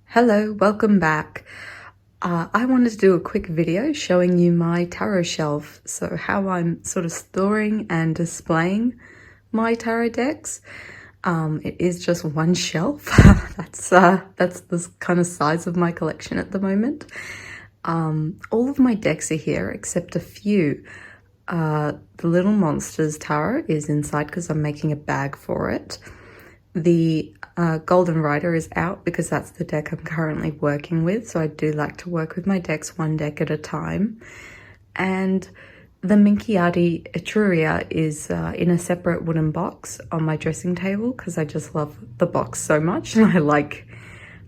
Hello, welcome back. I wanted to do a quick video showing you my tarot shelf, so how I'm sort of storing and displaying my tarot decks. It is just one shelf. That's the kind of size of my collection at the moment. All of my decks are here except a few. The Little Monsters tarot is inside because I'm making a bag for it. The Golden Rider is out because that's the deck I'm currently working with. So I do like to work with my decks one deck at a time. And the Minchiati Etruria is in a separate wooden box on my dressing table because I just love the box so much and I like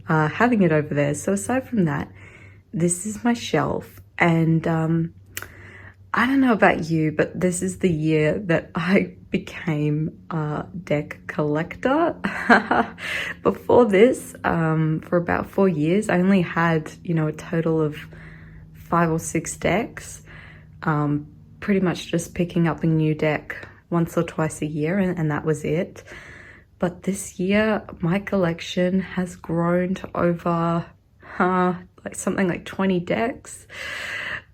having it over there. So aside from that, this is my shelf, and I don't know about you, but this is the year that I became a deck collector. Before this, for about 4 years, I only had, a total of 5 or 6 decks. Pretty much just picking up a new deck once or twice a year, and that was it. But this year, my collection has grown to over something like 20 decks,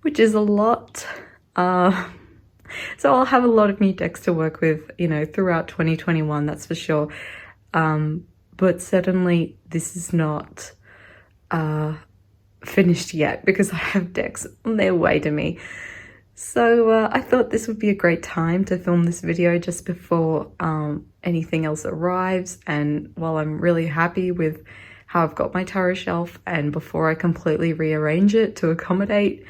which is a lot. So I'll have a lot of new decks to work with, throughout 2021, that's for sure. But certainly this is not finished yet because I have decks on their way to me. So I thought this would be a great time to film this video just before anything else arrives, and while I'm really happy with how I've got my tarot shelf and before I completely rearrange it to accommodate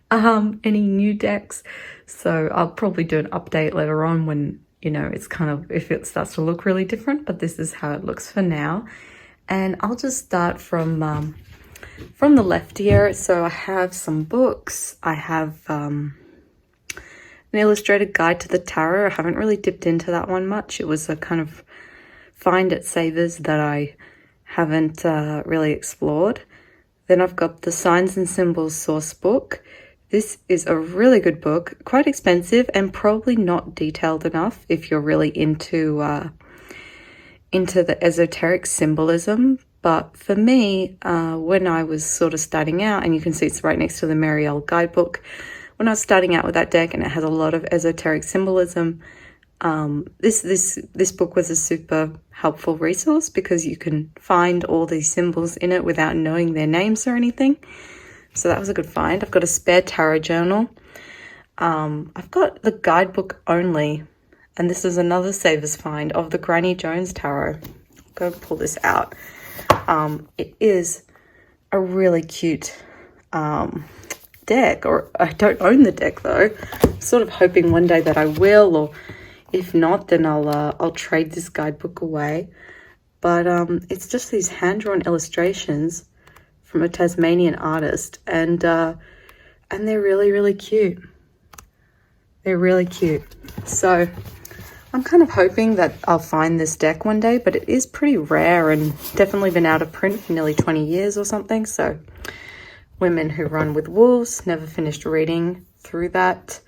any new decks. So I'll probably do an update later on when, it's if it starts to look really different, but this is how it looks for now. And I'll just start from the left here. So I have some books. I have an illustrated guide to the tarot. I haven't really dipped into that one much. It was a kind of find at Savers that I haven't really explored. Then I've got the Signs and Symbols source book. This is a really good book, quite expensive and probably not detailed enough if you're really into the esoteric symbolism. But for me, when I was sort of starting out, and you can see it's right next to the Marielle guidebook, when I was starting out with that deck and it has a lot of esoteric symbolism, this book was a super helpful resource because you can find all these symbols in it without knowing their names or anything. So that was a good find. I've got a spare tarot journal. I've got the guidebook only, and this is another Savers find of the Granny Jones Tarot. I'm going to pull this out. It is a really cute deck, or I don't own the deck though. I'm sort of hoping one day that I will, or if not, then I'll trade this guidebook away. But it's just these hand-drawn illustrations from a Tasmanian artist, and they're really, really cute. They're really cute. So I'm kind of hoping that I'll find this deck one day, but it is pretty rare and definitely been out of print for nearly 20 years or something. So Women Who Run with Wolves, never finished reading through that,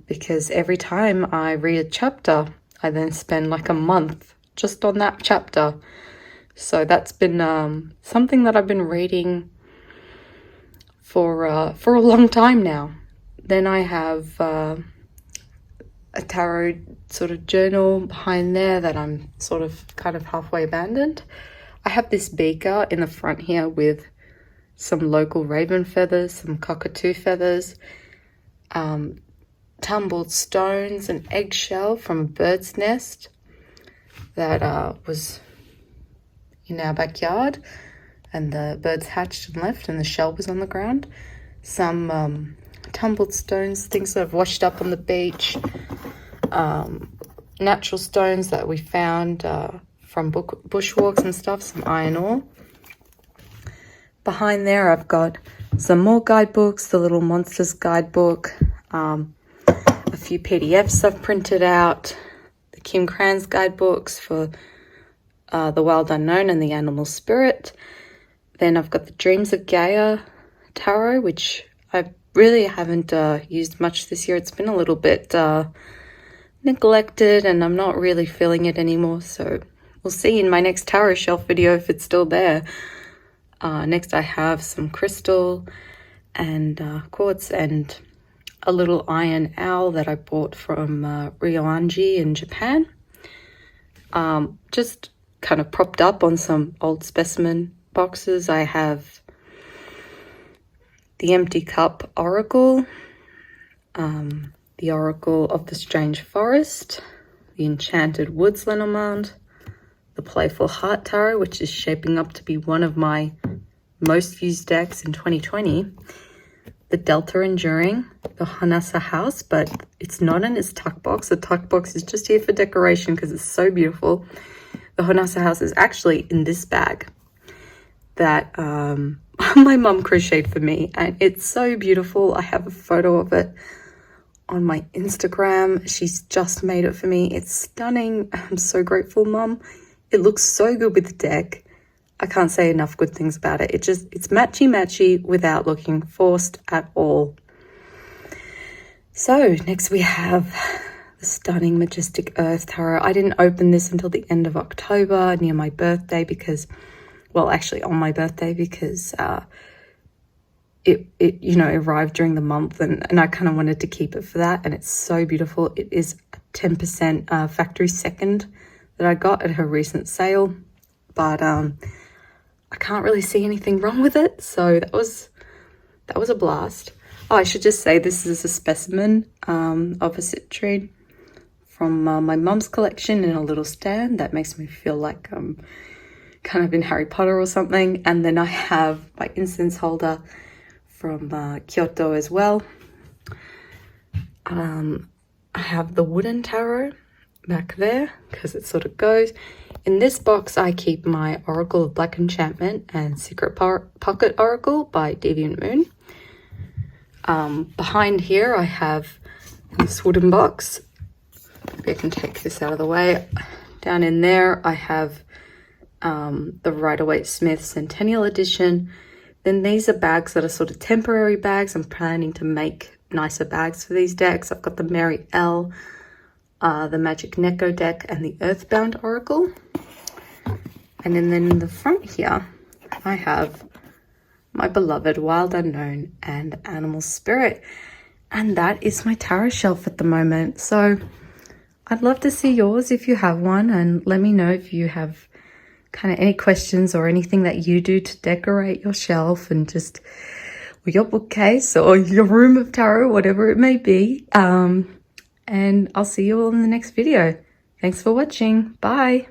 because every time I read a chapter, I then spend like a month just on that chapter. So that's been something that I've been reading for a long time now. Then I have a tarot sort of journal behind there that I'm sort of kind of halfway abandoned. I have this beaker in the front here with some local raven feathers, some cockatoo feathers, tumbled stones, an eggshell from a bird's nest that was in our backyard, and the birds hatched and left and the shell was on the ground. Some tumbled stones, things that have washed up on the beach, natural stones that we found from bushwalks and stuff, some iron ore. Behind there I've got some more guidebooks, the Little Monsters guidebook, a few PDFs I've printed out, the Kim Krans guidebooks for The Wild Unknown and the Animal Spirit. Then I've got the Dreams of Gaia tarot, which I really haven't used much this year. It's been a little bit neglected and I'm not really feeling it anymore. So we'll see in my next tarot shelf video if it's still there. Next I have some crystal and quartz and a little iron owl that I bought from Ryoanji in Japan. Just kind of propped up on some old specimen boxes. I have the Empty Cup Oracle, the Oracle of the Strange Forest, the Enchanted Woods Lenormand, the Playful Heart Tarot, which is shaping up to be one of my most used decks in 2020, the Delta Enduring, the Honasa House, but it's not in its tuck box. The tuck box is just here for decoration because it's so beautiful. The Honasa House is actually in this bag that my mum crocheted for me, and it's so beautiful. I have a photo of it on my Instagram. She's just made it for me. It's stunning. I'm so grateful, Mum. It looks so good with the deck. I can't say enough good things about it. It's matchy without looking forced at all. So next we have the stunning Majestic Earth Tarot. I didn't open this until the end of October, near my birthday, because, well, actually on my birthday, because it arrived during the month, and I kind of wanted to keep it for that. And it's so beautiful. It is a 10% factory second that I got at her recent sale, but I can't really see anything wrong with it, so that was a blast. Oh, I should just say this is a specimen of a citrine from my mum's collection in a little stand. That makes me feel like I'm kind of in Harry Potter or something. And then I have my incense holder from Kyoto as well. I have the wooden tarot back there because it sort of goes. In this box, I keep my Oracle of Black Enchantment and Secret Pocket Oracle by Deviant Moon. Behind here, I have this wooden box. Maybe I can take this out of the way. Down in there, I have the Rider-Waite-Smith Centennial Edition. Then these are bags that are sort of temporary bags. I'm planning to make nicer bags for these decks. I've got the Mary L, the Magic Neko deck, and the Earthbound Oracle. And then in the front here, I have my beloved Wild Unknown and Animal Spirit. And that is my tarot shelf at the moment. So I'd love to see yours if you have one, and let me know if you have kind of any questions or anything that you do to decorate your shelf and just, or your bookcase or your room of tarot, whatever it may be. And I'll see you all in the next video. Thanks for watching. Bye.